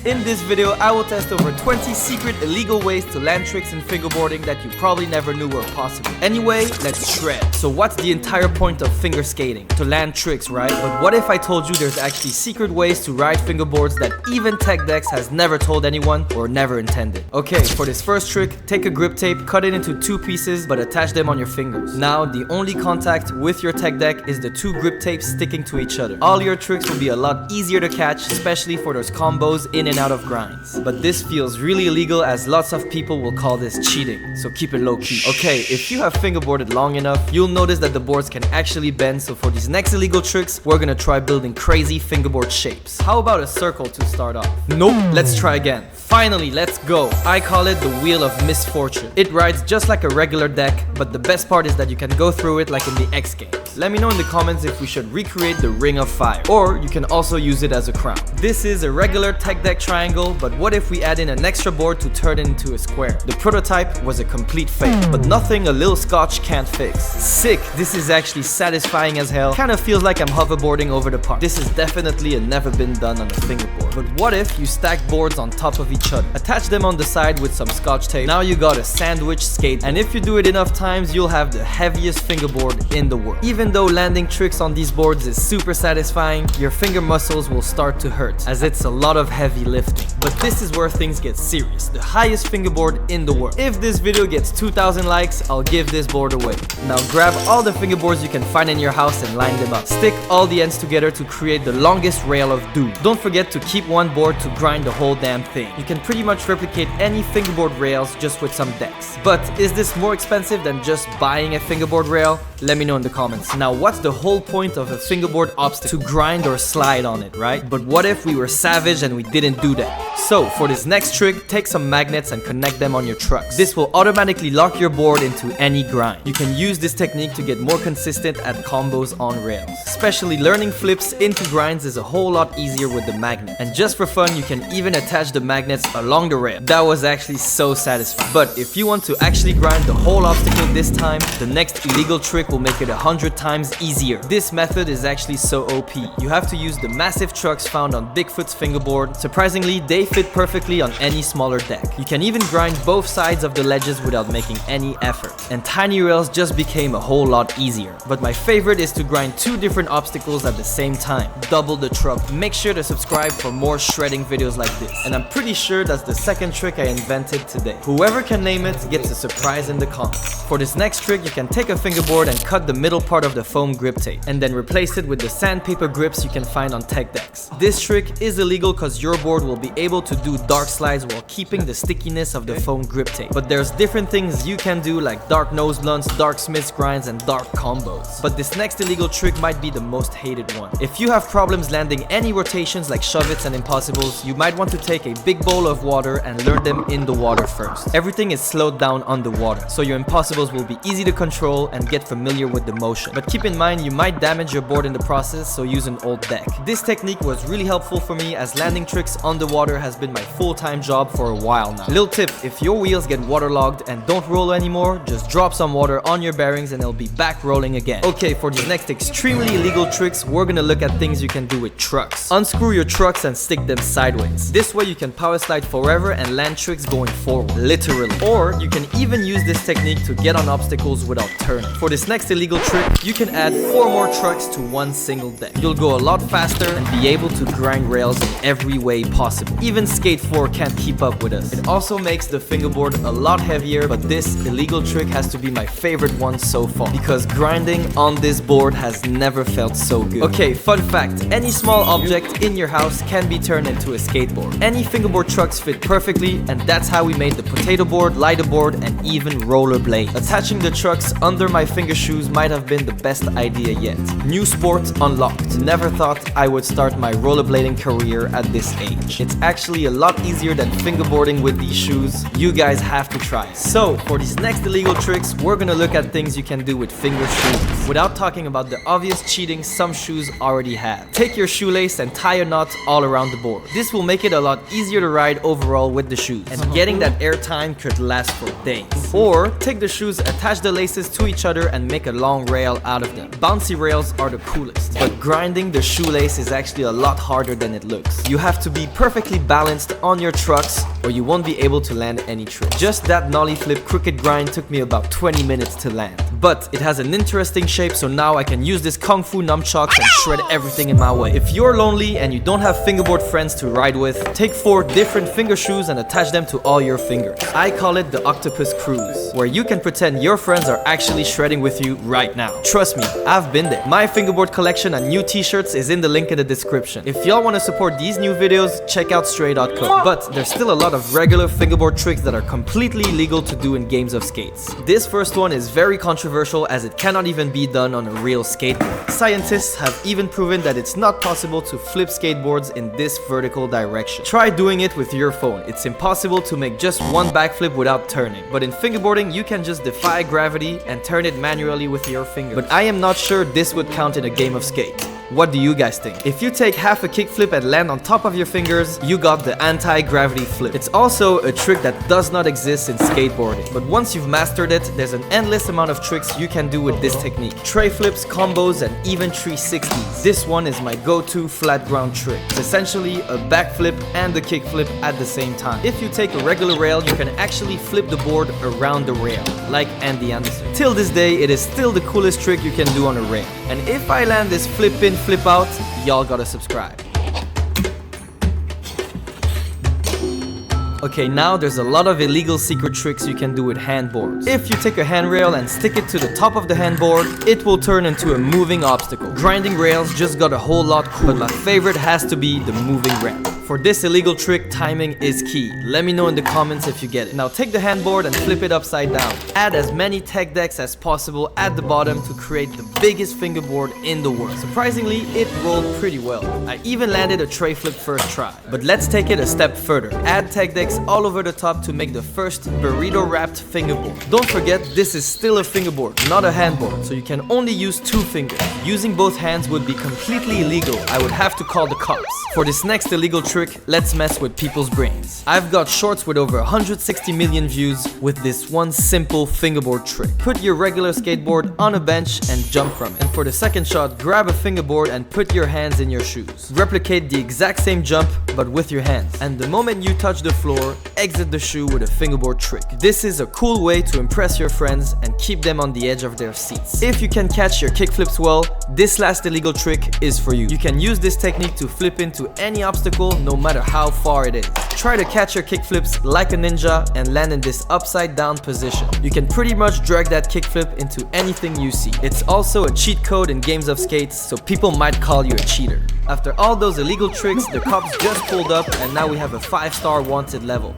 In this video, I will test over 20 secret illegal ways to land tricks in fingerboarding that you probably never knew were possible. Anyway, let's shred. So what's the entire point of finger skating? To land tricks, right? But what if I told you there's actually secret ways to ride fingerboards that even Techdecks has never told anyone or never intended? Okay, for this first trick, take a grip tape, cut it into 2 pieces, but attach them on your fingers. Now, the only contact with your Techdeck is the 2 grip tapes sticking to each other. All your tricks will be a lot easier to catch, especially for those combos in and out of grinds. But this feels really illegal as lots of people will call this cheating, so keep it low-key. Okay, if you have fingerboarded long enough, you'll notice that the boards can actually bend, so for these next illegal tricks, we're gonna try building crazy fingerboard shapes. How about a circle to start off? Nope, let's try again. Finally, let's go. I call it the Wheel of Misfortune. It rides just like a regular deck, but the best part is that you can go through it like in the X Games. Let me know in the comments if we should recreate the Ring of Fire, or you can also use it as a crown. This is a regular Techdeck triangle, but what if we add in an extra board to turn it into a square? The prototype was a complete fail, but nothing a little scotch can't fix. Sick, this is actually satisfying as hell. Kinda feels like I'm hoverboarding over the park. This is definitely a never been done on a fingerboard. But what if you stack boards on top of each other? Attach them on the side with some scotch tape. Now you got a sandwich skate, and if you do it enough times, you'll have the heaviest fingerboard in the world. Even though landing tricks on these boards is super satisfying, your finger muscles will start to hurt, as it's a lot of heavy lifting. But this is where things get serious, the highest fingerboard in the world. If this video gets 2,000 likes, I'll give this board away. Now grab all the fingerboards you can find in your house and line them up. Stick all the ends together to create the longest rail of doom. Don't forget to keep one board to grind the whole damn thing. You can pretty much replicate any fingerboard rails just with some decks. But is this more expensive than just buying a fingerboard rail? Let me know in the comments. Now what's the whole point of a fingerboard obstacle? To grind or slide on it, right? But what if we were savage and we didn't do that? So for this next trick, take some magnets and connect them on your trucks. This will automatically lock your board into any grind. You can use this technique to get more consistent at combos on rails. Especially learning flips into grinds is a whole lot easier with the magnet. And just for fun, you can even attach the magnets along the rail. That was actually so satisfying. But if you want to actually grind the whole obstacle this time, the next illegal trick will make it 100 times easier. This method is actually so OP. You have to use the massive trucks found on Bigfoot's fingerboard. Surprisingly, they fit perfectly on any smaller deck. You can even grind both sides of the ledges without making any effort. And tiny rails just became a whole lot easier. But my favorite is to grind 2 different obstacles at the same time. Double the trouble. Make sure to subscribe for more shredding videos like this. And I'm pretty sure that's the second trick I invented today. Whoever can name it gets a surprise in the comments. For this next trick, you can take a fingerboard and cut the middle part of the foam grip tape, and then replace it with the sandpaper grips you can find on Techdecks. This trick is illegal because your board will be able to do dark slides while keeping the stickiness of the foam grip tape. But there's different things you can do like dark nose blunts, dark smith's grinds, and dark combos. But this next illegal trick might be the most hated one. If you have problems landing any rotations like shove-its and impossibles, you might want to take a big bowl of water and learn them in the water first. Everything is slowed down underwater, so your impossibles will be easy to control and get familiar with the motion. But keep in mind, you might damage your board in the process, so use an old deck. This technique was really helpful for me as landing tricks underwater has been my full-time job for a while now. Little tip, if your wheels get waterlogged and don't roll anymore, just drop some water on your bearings and they'll be back rolling again. Okay, for these next extremely illegal tricks, we're gonna look at things you can do with trucks. Unscrew your trucks and stick them sideways. This way you can power slide forever and land tricks going forward, literally. Or you can even use this technique to get on obstacles without turning. For this next illegal trick, you can add 4 more trucks to one single deck. You'll go a lot faster and be able to grind rails in every way possible. Even Skate 4 can't keep up with us. It also makes the fingerboard a lot heavier, but this illegal trick has to be my favorite one so far, because grinding on this board has never felt so good. Okay, fun fact, any small object in your house can be turned into a skateboard. Any fingerboard trucks fit perfectly, and that's how we made the potato board, lighter board, and even rollerblade. Attaching the trucks under my finger shoes might have been the best idea yet. New sport unlocked. Never thought I would start my rollerblading career at this age. It's actually a lot easier than fingerboarding with these shoes. You guys have to try it. So for these next illegal tricks, we're gonna look at things you can do with finger shoes without talking about the obvious cheating some shoes already have. Take your shoelace and tie a knot all around the board. This will make it a lot easier to ride overall with the shoes, and getting that airtime could last for days. Or take the shoes, attach the laces to each other, and make a long rail out of them. Bouncy rails are the coolest, but grinding the shoelace is actually a lot harder than it looks. You have to be perfectly balanced on your trucks or you won't be able to land any trick. Just that nollie flip crooked grind took me about 20 minutes to land. But it has an interesting shape, so now I can use this kung fu nunchucks and shred everything in my way. If you're lonely and you don't have fingerboard friends to ride with, take 4 different finger shoes and attach them to all your fingers. I call it the octopus cruise, where you can pretend your friends are actually shredding with you right now. Trust me, I've been there. My fingerboard collection and new t-shirts is in the link in the description. If y'all want to support these new videos, check out Strae.co. But there's still a lot of regular fingerboard tricks that are completely illegal to do in games of skates. This first one is very controversial as it cannot even be done on a real skateboard. Scientists have even proven that it's not possible to flip skateboards in this vertical direction. Try doing it with your phone. It's impossible to make just one backflip without turning. But in fingerboarding, you can just defy gravity and turn it manually with your fingers. But I am not sure this would count in a game of skate. What do you guys think? If you take half a kickflip and land on top of your fingers, you got the anti-gravity flip. It's also a trick that does not exist in skateboarding. But once you've mastered it, there's an endless amount of tricks you can do with this technique. Tray flips, combos, and even 360s. This one is my go-to flat ground trick. It's essentially a backflip and a kickflip at the same time. If you take a regular rail, you can actually flip the board around the rail, like Andy Anderson. Till this day, it is still the coolest trick you can do on a rail. And if I land this flip in, flip out, y'all gotta subscribe. Okay, now there's a lot of illegal secret tricks you can do with handboards. If you take a handrail and stick it to the top of the handboard, it will turn into a moving obstacle. Grinding rails just got a whole lot cooler, but my favorite has to be the moving ramp. For this illegal trick, timing is key. Let me know in the comments if you get it. Now take the handboard and flip it upside down. Add as many Techdecks as possible at the bottom to create the biggest fingerboard in the world. Surprisingly, it rolled pretty well. I even landed a tray flip first try. But let's take it a step further. Add Techdecks all over the top to make the first burrito wrapped fingerboard. Don't forget, this is still a fingerboard, not a handboard, so you can only use 2 fingers. Using both hands would be completely illegal. I would have to call the cops. For this next illegal trick, let's mess with people's brains. I've got shorts with over 160 million views with this one simple fingerboard trick. Put your regular skateboard on a bench and jump from it. And for the second shot, grab a fingerboard and put your hands in your shoes. Replicate the exact same jump but with your hands. And the moment you touch the floor, exit the shoe with a fingerboard trick. This is a cool way to impress your friends and keep them on the edge of their seats. If you can catch your kickflips well, this last illegal trick is for you. You can use this technique to flip into any obstacle, no matter how far it is. Try to catch your kickflips like a ninja and land in this upside down position. You can pretty much drag that kickflip into anything you see. It's also a cheat code in games of skates, so people might call you a cheater. After all those illegal tricks, the cops just pulled up and now we have a 5-star wanted level.